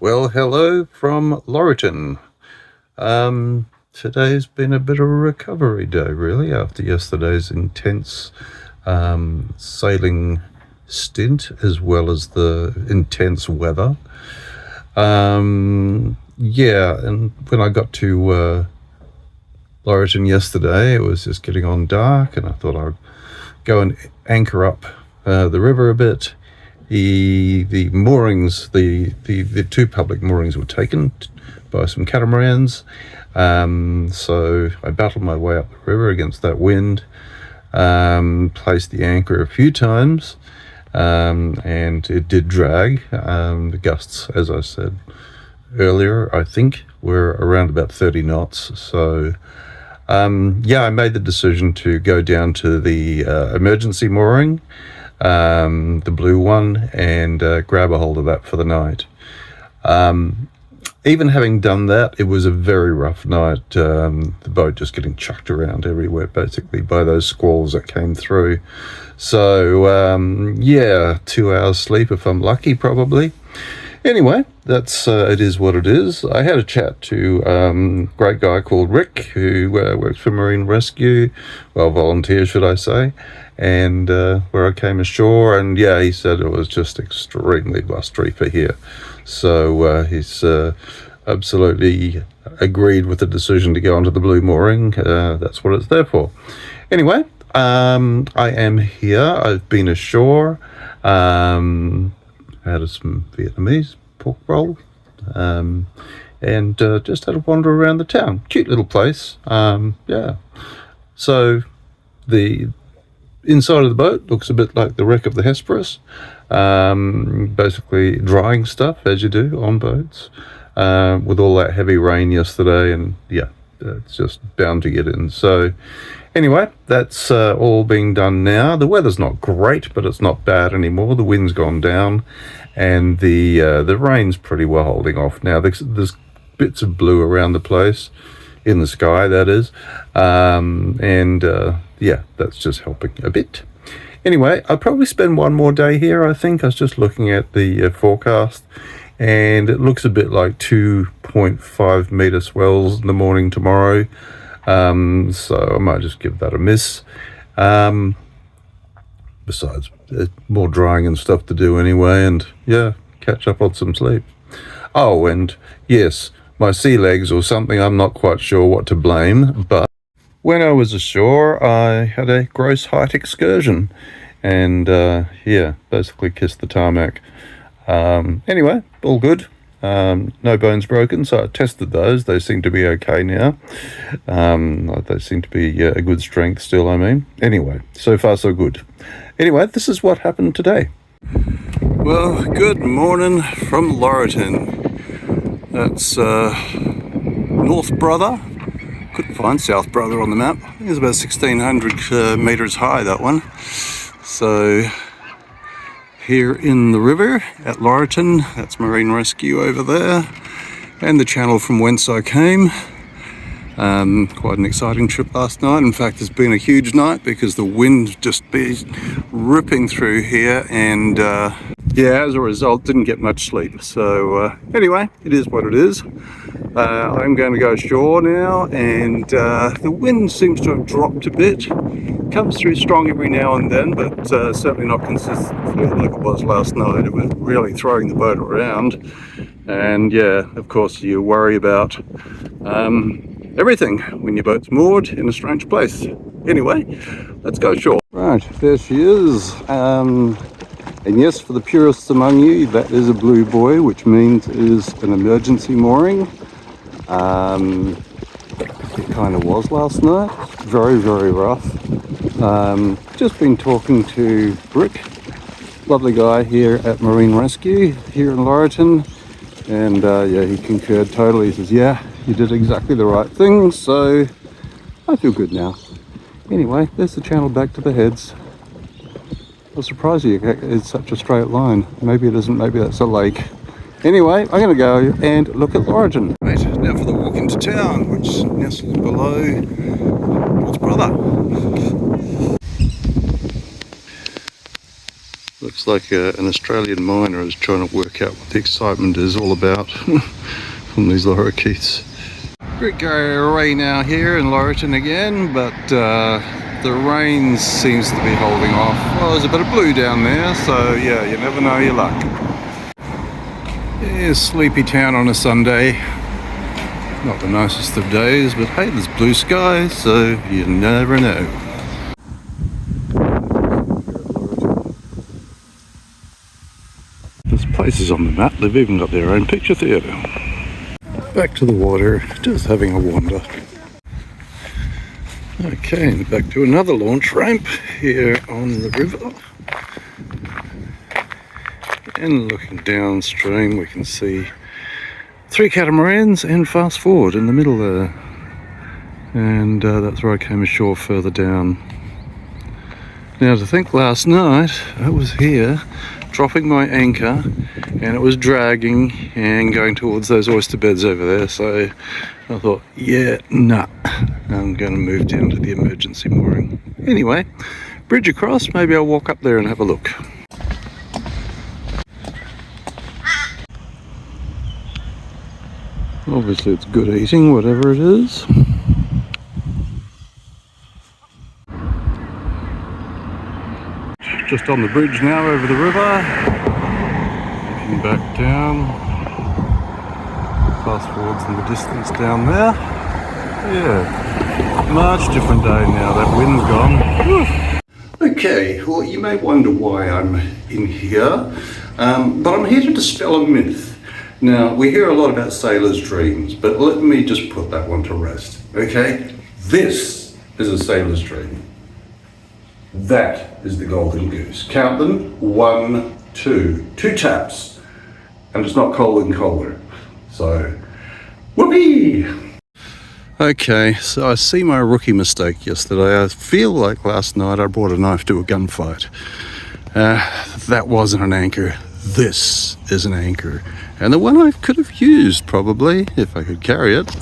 Well, hello from Lauriton. Today's been a bit of a recovery day, really, after yesterday's intense sailing stint, as well as the intense weather. Yeah, and when I got to Lauriton yesterday, it was just getting on dark, and I thought I'd go and anchor up the river a bit. The moorings, the two public moorings were taken by some catamarans, so I battled my way up the river against that wind, placed the anchor a few times, and it did drag. The gusts, as I said earlier, I think were around about 30 knots, so yeah, I made the decision to go down to the emergency mooring, the blue one, and grab a hold of that for the night. Even having done that, it was a very rough night. The boat just getting chucked around everywhere, basically, by those squalls that came through. So, yeah, 2 hours sleep if I'm lucky, probably. Anyway, that's it is what it is. I had a chat to a great guy called Rick, who works for Marine Rescue, well, volunteer, should I say, and where I came ashore, and yeah, he said it was just extremely blustery for here. So he's absolutely agreed with the decision to go onto the blue mooring. That's what it's there for. Anyway, I am here. I've been ashore. Had some Vietnamese pork roll, and just had a wander around the town. Cute little place. Yeah. So the inside of the boat looks a bit like the wreck of the Hesperus. Basically drying stuff, as you do on boats, with all that heavy rain yesterday, and yeah, it's just bound to get in. So anyway, that's all being done now. The weather's not great, but it's not bad anymore. The wind's gone down, and the rain's pretty well holding off now. There's bits of blue around the place, in the sky, that is, and yeah, that's just helping a bit. Anyway, I'll probably spend one more day here, I think. I was just looking at the forecast, and it looks a bit like 2.5 metre swells in the morning tomorrow. So I might just give that a miss. Besides, there's more drying and stuff to do anyway, and yeah, catch up on some sleep. Oh, and yes, my sea legs or something, I'm not quite sure what to blame, but when I was ashore, I had a gross height excursion, and yeah, basically kissed the tarmac. Anyway, all good. No bones broken, so I tested those. They seem to be okay now. They seem to be a good strength still, I mean. Anyway, so far so good. Anyway, this is what happened today. Well, good morning from Lauriton. That's North Brother. Couldn't find South Brother on the map. I think it's about 1,600 metres high, that one. So here in the river at Lauriton, that's Marine Rescue over there, and the channel from whence I came. Quite an exciting trip last night. In fact, it's been a huge night because the wind just be ripping through here, and yeah, as a result, didn't get much sleep. So anyway, it is what it is. I'm going to go ashore now, and the wind seems to have dropped a bit. Comes through strong every now and then, but certainly not consistently like it was last night. It was really throwing the boat around, and yeah, of course you worry about everything when your boat's moored in a strange place. Anyway, let's go ashore. Right, there she is. And yes, for the purists among you, that is a blue buoy, which means it is an emergency mooring. It kind of was last night. Very, very rough. Just been talking to Rick, lovely guy here at Marine Rescue here in Lauriton, and yeah, he concurred totally. He says, yeah, you did exactly the right thing, so I feel good now. Anyway, there's the channel back to the heads. I was surprised it's such a straight line. Maybe it isn't, maybe that's a lake. Anyway, I'm going to go and look at Lauriton. Right, now for the walk into town, which nestles below North Brother. Looks like an Australian miner is trying to work out what the excitement is all about from these lorikeets. Great rain out here in Lauriton again, but the rain seems to be holding off. Well, there's a bit of blue down there, so yeah, you never know your luck. Yeah, sleepy town on a Sunday. Not the nicest of days, but hey, there's blue skies, so you never know. This place is on the map. They've even got their own picture theatre. Back to the water, just having a wander. Okay, and back to another launch ramp here on the river. And looking downstream, we can see 3 catamarans and fast forward in the middle there. And that's where I came ashore further down. Now, to think last night I was here dropping my anchor and it was dragging and going towards those oyster beds over there, so I thought, yeah, nah, I'm going to move down to the emergency mooring. Anyway, bridge across, maybe I'll walk up there and have a look. Obviously it's good eating, whatever it is. Just on the bridge now over the river. Looking back down. Fast forwards in the distance down there. Yeah, much different day now, that wind's gone. Whew. Okay, well you may wonder why I'm in here, but I'm here to dispel a myth. Now, we hear a lot about sailors' dreams, but let me just put that one to rest, okay? This is a sailor's dream. That is the golden goose. Count them, 1, 2. 2 taps. And it's not colder than colder. So, whoopee! Okay, so I see my rookie mistake yesterday. I feel like last night I brought a knife to a gunfight. That wasn't an anchor. This is an anchor. And the one I could have used, probably, if I could carry it.